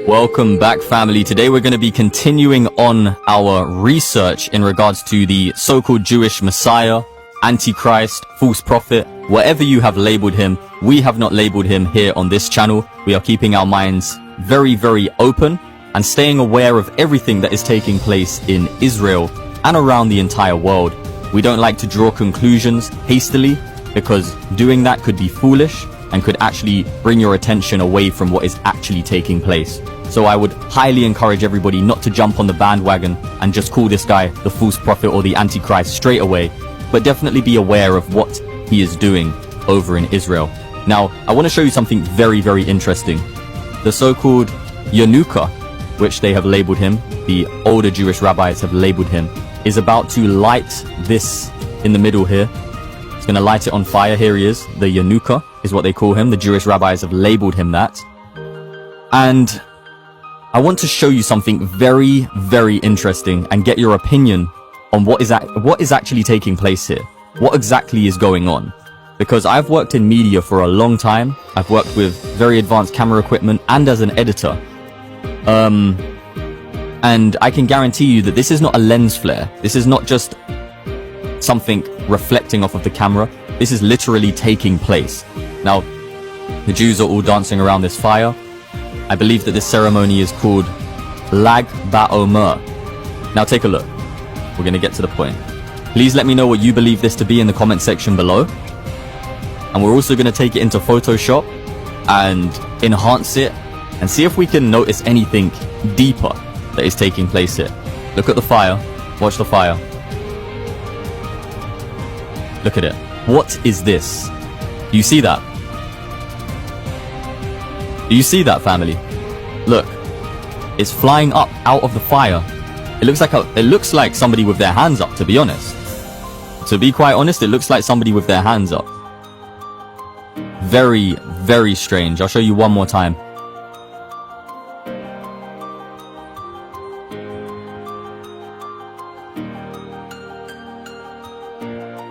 Welcome back, family. Today we're going to be continuing on our research in regards to the so-called Jewish Messiah, Antichrist, false prophet, whatever you have labeled him. We have not labeled him here on this channel. We are keeping our minds very, very open and staying aware of everything that is taking place in Israel and around the entire world. We don't like to draw conclusions hastily because doing that could be foolish and could actually bring your attention away from what is actually taking place. So I would highly encourage everybody not to jump on the bandwagon and just call this guy the false prophet or the Antichrist straight away, but definitely be aware of what he is doing over in Israel. Now, I want to show you something very, very interesting. The so-called Yanuka, which they have labeled him, the older Jewish rabbis have labeled him, is about to light this in the middle here. It's going to light it on fire. Here he is. The Yanuka is what they call him. The Jewish rabbis have labeled him that. And I want to show you something very, very interesting and get your opinion on what is actually taking place here. What exactly is going on? Because I've worked in media for a long time. I've worked with very advanced camera equipment and as an editor. And I can guarantee you that this is not a lens flare. This is not just something reflecting off of the camera. This is literally taking place. Now, the Jews are all dancing around this fire. I believe that this ceremony is called Lag BaOmer. Now take a look. We're going to get to the point. Please let me know what you believe this to be in the comment section below. And we're also going to take it into Photoshop and enhance it and see if we can notice anything deeper that is taking place here. Look at the fire. Watch the fire. Look at it. What is this? Do you see that? Do you see that, family? Look. It's flying up out of the fire. It looks like somebody with their hands up, to be honest. To be quite honest, it looks like somebody with their hands up. Very, very strange. I'll show you one more time.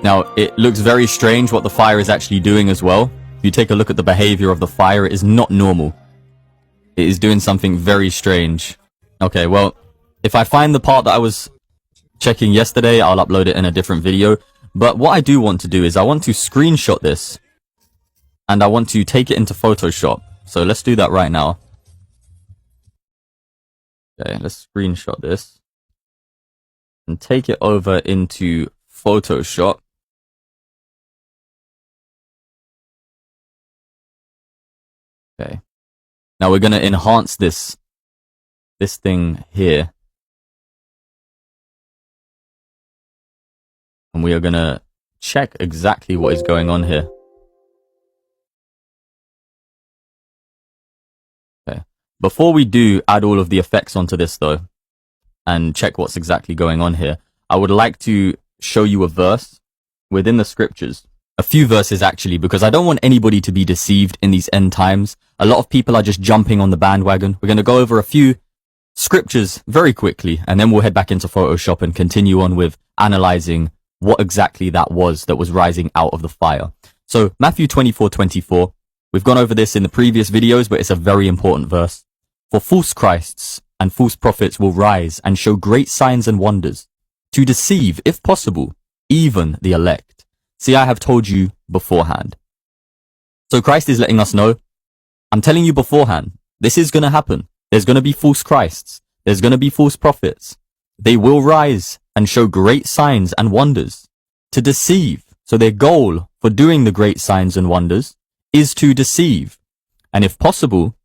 Now, it looks very strange what the fire is actually doing as well. If you take a look at the behavior of the fire, it is not normal. It is doing something very strange. Okay, well, if I find the part that I was checking yesterday, I'll upload it in a different video. But what I do want to do is I want to screenshot this and I want to take it into Photoshop. So let's do that right now. Okay, let's screenshot this and take it over into Photoshop. Okay. Now we're going to enhance this thing here. And we are going to check exactly what is going on here. Okay. Before we do add all of the effects onto this though, and check what's exactly going on here, I would like to show you a verse within the scriptures. A few verses actually, because I don't want anybody to be deceived in these end times. A lot of people are just jumping on the bandwagon. We're going to go over a few scriptures very quickly, and then we'll head back into Photoshop and continue on with analyzing what exactly that was rising out of the fire. So Matthew 24:24. We've gone over this in the previous videos, but it's a very important verse. For false Christs and false prophets will rise and show great signs and wonders to deceive, if possible, even the elect. See, I have told you beforehand. So Christ is letting us know, I'm telling you beforehand, this is going to happen. There's going to be false Christs. There's going to be false prophets. They will rise and show great signs and wonders to deceive. So their goal for doing the great signs and wonders is to deceive. And if possible,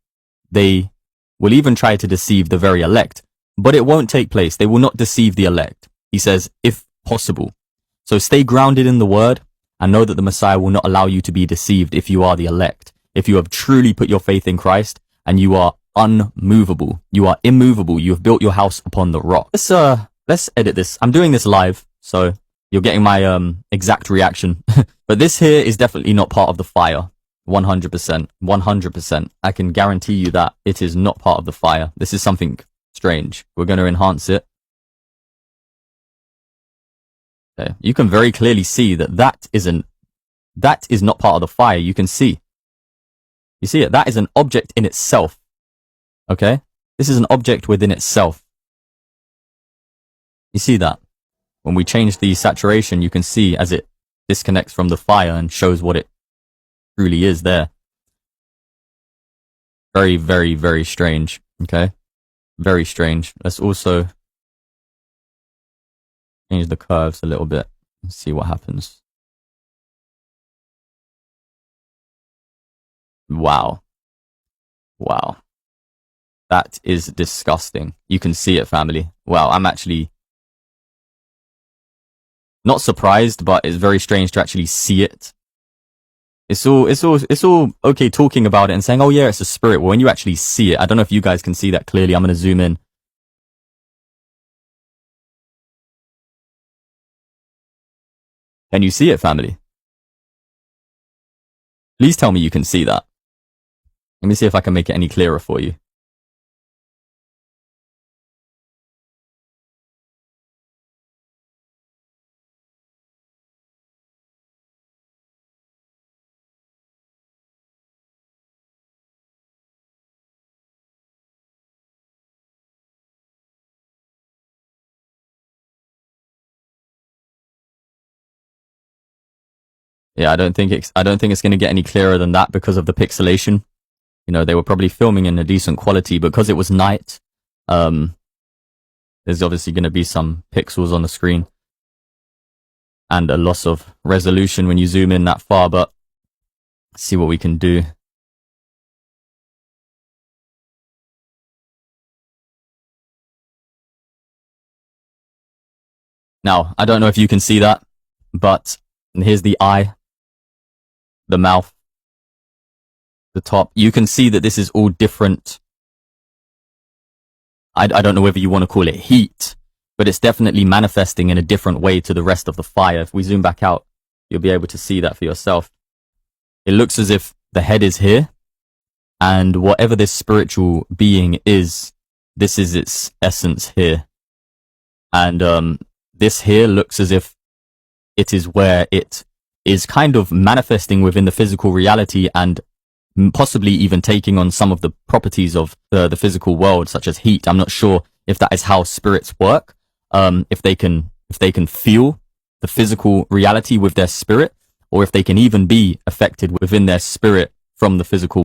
they will even try to deceive the very elect, but it won't take place. They will not deceive the elect. He says, if possible. So stay grounded in the word and know that the Messiah will not allow you to be deceived if you are the elect. If you have truly put your faith in Christ and you are unmovable, you are immovable, you have built your house upon the rock. Let's edit this. I'm doing this live, so you're getting my exact reaction. But this here is definitely not part of the fire. 100%. 100%. I can guarantee you that it is not part of the fire. This is something strange. We're going to enhance it. Okay. You can very clearly see that that is not part of the fire. You can see. You see it? That is an object in itself. Okay? This is an object within itself. You see that? When we change the saturation, you can see as it disconnects from the fire and shows what it truly is there. Very, very, very strange. Okay? Very strange. Let's also change the curves a little bit and see what happens. Wow. Wow. That is disgusting. You can see it, family. Wow, I'm actually not surprised, but it's very strange to actually see it. It's all okay talking about it and saying, oh yeah, it's a spirit. Well, when you actually see it, I don't know if you guys can see that clearly. I'm going to zoom in. Can you see it, family? Please tell me you can see that. Let me see if I can make it any clearer for you. Yeah, I don't think it's going to get any clearer than that because of the pixelation. You know, they were probably filming in a decent quality because it was night. There's obviously going to be some pixels on the screen and a loss of resolution when you zoom in that far, but let's see what we can do. Now, I don't know if you can see that, but here's the eye, the mouth, the top. You can see that this is all different. I don't know whether you want to call it heat, but it's definitely manifesting in a different way to the rest of the fire. If we zoom back out, you'll be able to see that for yourself. It looks as if the head is here, and whatever this spiritual being is, this is its essence here. And this here looks as if it is where it is kind of manifesting within the physical reality and possibly even taking on some of the properties of the physical world, such as heat. I'm not sure if that is how spirits work. If they can feel the physical reality with their spirit, or if they can even be affected within their spirit from the physical